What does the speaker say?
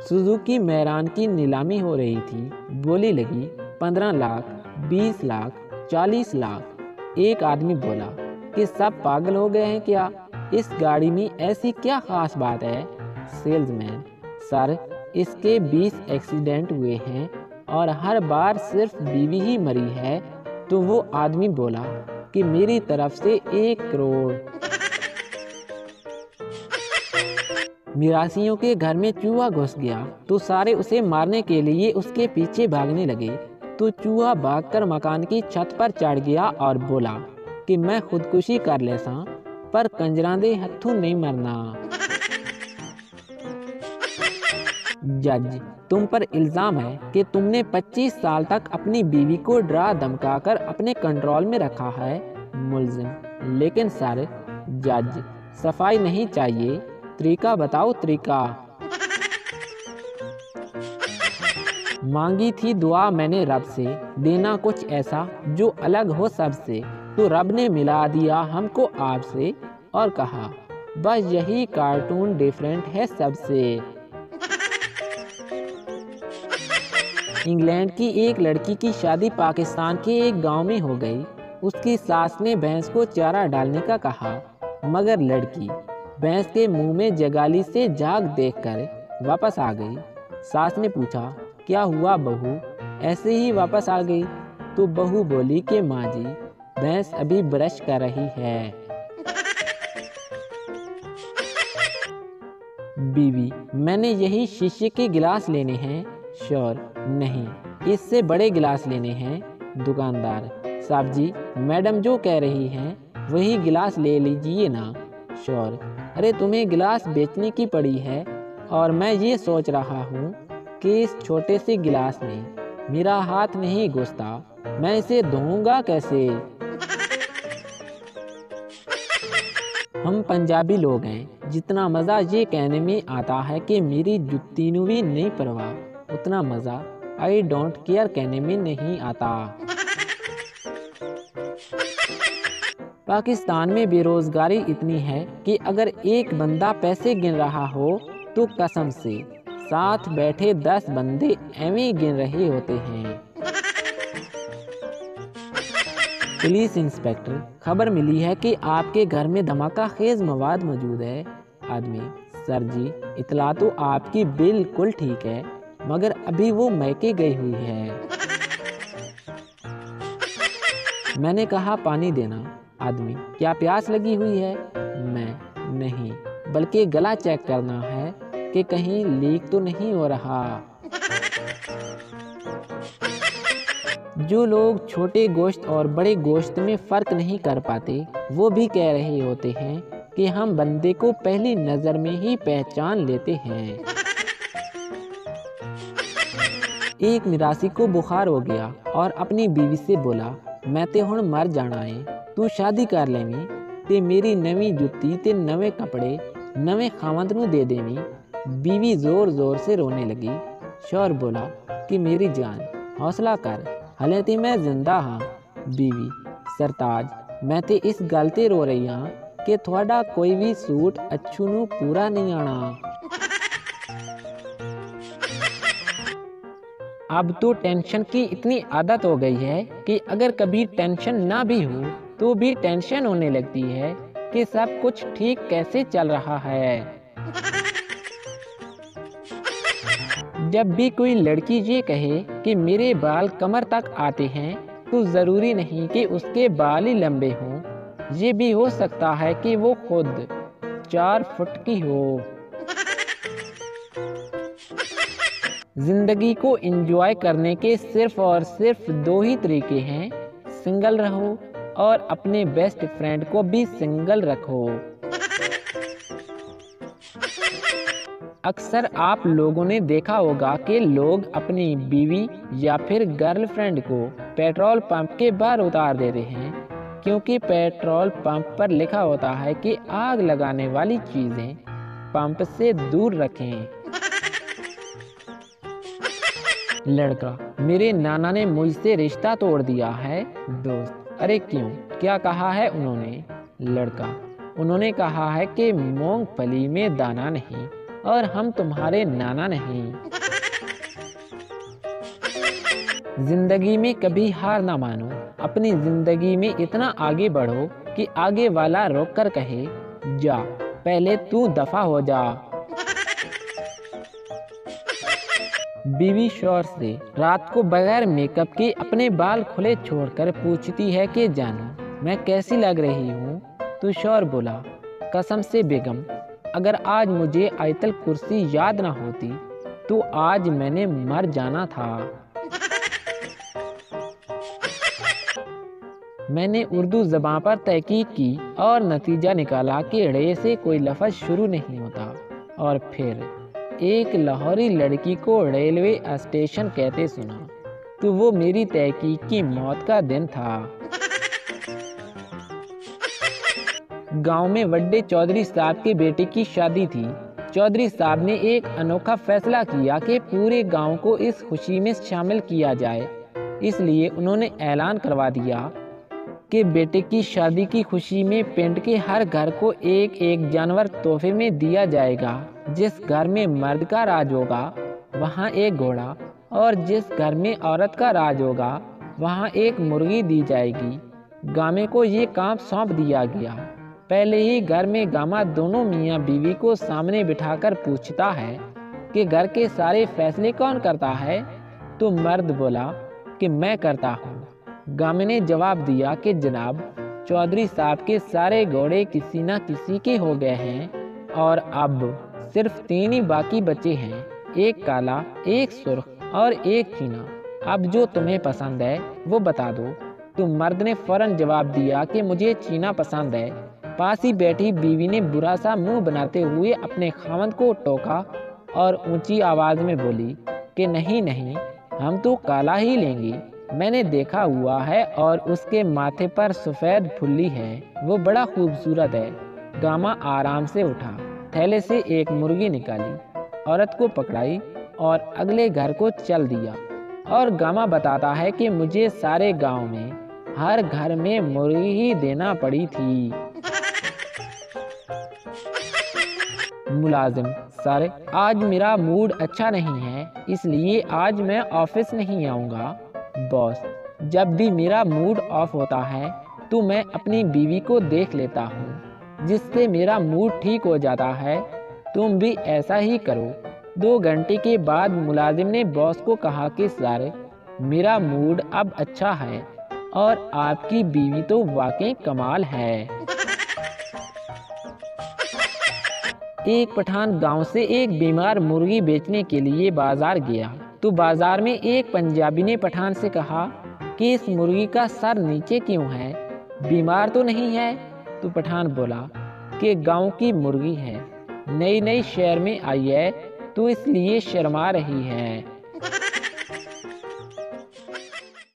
Suzuki मैरान की नीलामी हो रही थी। बोली लगी 15 लाख, 20 लाख, 40 लाख। एक आदमी बोला कि सब पागल हो गए हैं क्या, इस गाड़ी में ऐसी क्या खास बात है। सेल्समैन, सर इसके 20 एक्सीडेंट हुए हैं और हर बार सिर्फ बीवी ही मरी है। तो वो आदमी बोला कि मेरी तरफ से 1 करोड़। मिरासियों के घर में चूहा घुस गया तो सारे उसे मारने के लिए उसके पीछे भागने लगे। तो चूहा भागकर मकान की छत पर चढ़ गया और बोला कि मैं खुदकुशी कर लेसा, पर कंजरांदे हथू नहीं मरना। जज, तुम पर इल्जाम है कि तुमने 25 साल तक अपनी बीवी को डरा धमकाकर अपने कंट्रोल में रखा है। मुल्जिम, लेकिन सर। जज, सफाई नहीं चाहिए, तरीका बताओ तरीका। मांगी थी दुआ मैंने रब से, देना कुछ ऐसा जो अलग हो सबसे। तो रब ने मिला दिया हमको आपसे और कहा बस यही कार्टून डिफरेंट है सबसे। इंग्लैंड की एक लड़की की शादी पाकिस्तान के एक गांव में हो गई। उसकी सास ने भैंस को चारा डालने का कहा, मगर लड़की भैंस के मुंह में जगाली से झाग देखकर वापस आ गई। सास ने पूछा, क्या हुआ बहू, ऐसे ही वापस आ गई? तो बहू बोली कि माँ जी, भैंस अभी ब्रश कर रही है। बीवी, मैंने यही शीशे के गिलास लेने हैं। शोर, नहीं, इससे बड़े गिलास लेने हैं। दुकानदार, साहब जी, मैडम जो कह रही हैं वही गिलास ले लीजिए ना। शोर, अरे तुम्हें गिलास बेचने की पड़ी है और मैं ये सोच रहा हूँ कि इस छोटे से गिलास में मेरा हाथ नहीं घुसता, मैं इसे धोऊंगा कैसे। हम पंजाबी लोग हैं, जितना मज़ा ये कहने में आता है कि मेरी जुत्ती नू भी नहीं परवाह, उतना मज़ा आई डोंट केयर कहने में नहीं आता। पाकिस्तान में बेरोजगारी इतनी है कि अगर एक बंदा पैसे गिन रहा हो तो कसम से साथ बैठे 10 बंदे एवं गिन रहे होते हैं। पुलिस इंस्पेक्टर, खबर मिली है कि आपके घर में धमाका खेज मवाद मौजूद है। आदमी, सर जी, इतला तो आपकी बिल्कुल ठीक है, मगर अभी वो मैके गई हुई है। मैंने कहा पानी देना। आदमी, क्या प्यास लगी हुई है? मैं, नहीं, बल्कि गला चेक करना है कि कहीं लीक तो नहीं हो रहा। जो लोग छोटे गोश्त और बड़े गोश्त में फ़र्क नहीं कर पाते, वो भी कह रहे होते हैं कि हम बंदे को पहली नज़र में ही पहचान लेते हैं। एक मिरासी को बुखार हो गया और अपनी बीवी से बोला, मैं ते हुण मर जाना है, तू शादी कर लेवी ते मेरी नवी जुत्ती ते नवे कपड़े नवे खावंद नू दे देवी। बीवी जोर जोर से रोने लगी। शौहर बोला कि मेरी जान, हौसला कर, हले ते मैं जिंदा हाँ। बीवी, सरताज, मैं ते इस गल ते रो रही हाँ कि थोड़ा कोई भी सूट अच्छू नू पूरा नहीं आना। अब तो टेंशन की इतनी आदत हो गई है कि अगर कभी टेंशन ना भी हो तो भी टेंशन होने लगती है कि सब कुछ ठीक कैसे चल रहा है। जब भी कोई लड़की ये कहे कि मेरे बाल कमर तक आते हैं तो ज़रूरी नहीं कि उसके बाल ही लंबे हों, ये भी हो सकता है कि वो खुद 4 फुट की हो। जिंदगी को एंजॉय करने के सिर्फ और सिर्फ 2 ही तरीके हैं, सिंगल रहो और अपने बेस्ट फ्रेंड को भी सिंगल रखो। अक्सर आप लोगों ने देखा होगा कि लोग अपनी बीवी या फिर गर्लफ्रेंड को पेट्रोल पंप के बाहर उतार देते हैं, क्योंकि पेट्रोल पंप पर लिखा होता है कि आग लगाने वाली चीजें पंप से दूर रखें। लड़का, मेरे नाना ने मुझसे रिश्ता तोड़ दिया है। दोस्त, अरे क्यों, क्या कहा है उन्होंने? लड़का, उन्होंने कहा है कि मूंगफली में दाना नहीं, और हम तुम्हारे नाना नहीं। जिंदगी में कभी हार ना मानो, अपनी जिंदगी में इतना आगे बढ़ो कि आगे वाला रोक कर कहे जा, पहले तू दफा हो जा। बीवी शौहर से रात को बगैर मेकअप के अपने बाल खुले छोड़कर पूछती है कि जानू मैं कैसी लग रही हूँ। तो शौहर बोला, कसम से बेगम, अगर आज मुझे आयतल कुर्सी याद ना होती तो आज मैंने मर जाना था। मैंने उर्दू ज़बान पर तहकीक की और नतीजा निकाला कि रे से कोई लफ्ज़ शुरू नहीं होता। और फिर एक लाहौरी लड़की को रेलवे स्टेशन कहते सुना तो वो मेरी तहकीक की मौत का दिन था। गांव में वड्डे चौधरी साहब के बेटे की शादी थी। चौधरी साहब ने एक अनोखा फैसला किया कि पूरे गांव को इस खुशी में शामिल किया जाए। इसलिए उन्होंने ऐलान करवा दिया कि बेटे की शादी की खुशी में पिंड के हर घर को एक एक जानवर तोहफे में दिया जाएगा। जिस घर में मर्द का राज होगा वहाँ एक घोड़ा, और जिस घर में औरत का राज होगा वहाँ एक मुर्गी दी जाएगी। गामे को ये काम सौंप दिया गया। पहले ही घर में गामा दोनों मियाँ बीवी को सामने बिठाकर पूछता है कि घर के सारे फैसले कौन करता है। तो मर्द बोला कि मैं करता हूँ। गामे ने जवाब दिया कि जनाब, चौधरी साहब के सारे घोड़े किसी न किसी के हो गए हैं और अब सिर्फ 3 ही बाकी बचे हैं, एक काला, एक सुर्ख और एक चीना। अब जो तुम्हें पसंद है वो बता दो। तो मर्द ने फौरन जवाब दिया कि मुझे चीना पसंद है। पास ही बैठी बीवी ने बुरा सा मुंह बनाते हुए अपने खामद को टोका और ऊंची आवाज में बोली कि नहीं नहीं, हम तो काला ही लेंगे। मैंने देखा हुआ है और उसके माथे पर सफ़ेद फुल्ली है, वो बड़ा खूबसूरत है। गामा आराम से उठा, थैले से एक मुर्गी निकाली, औरत को पकड़ाई और अगले घर को चल दिया। और गामा बताता है कि मुझे सारे गांव में हर घर में मुर्गी ही देना पड़ी थी। मुलाजिम, सर आज मेरा मूड अच्छा नहीं है, इसलिए आज मैं ऑफिस नहीं आऊँगा। बॉस, जब भी मेरा मूड ऑफ होता है तो मैं अपनी बीवी को देख लेता हूँ, जिससे मेरा मूड ठीक हो जाता है। तुम भी ऐसा ही करो। 2 घंटे के बाद मुलाजिम ने बॉस को कहा कि सर मेरा मूड अब अच्छा है और आपकी बीवी तो वाकई कमाल है। एक पठान गांव से एक बीमार मुर्गी बेचने के लिए बाजार गया। तो बाजार में एक पंजाबी ने पठान से कहा कि इस मुर्गी का सर नीचे क्यों है, बीमार तो नहीं है। तो पठान बोला कि गांव की मुर्गी है, नई नई शहर में आई है तो इसलिए शर्मा रही है।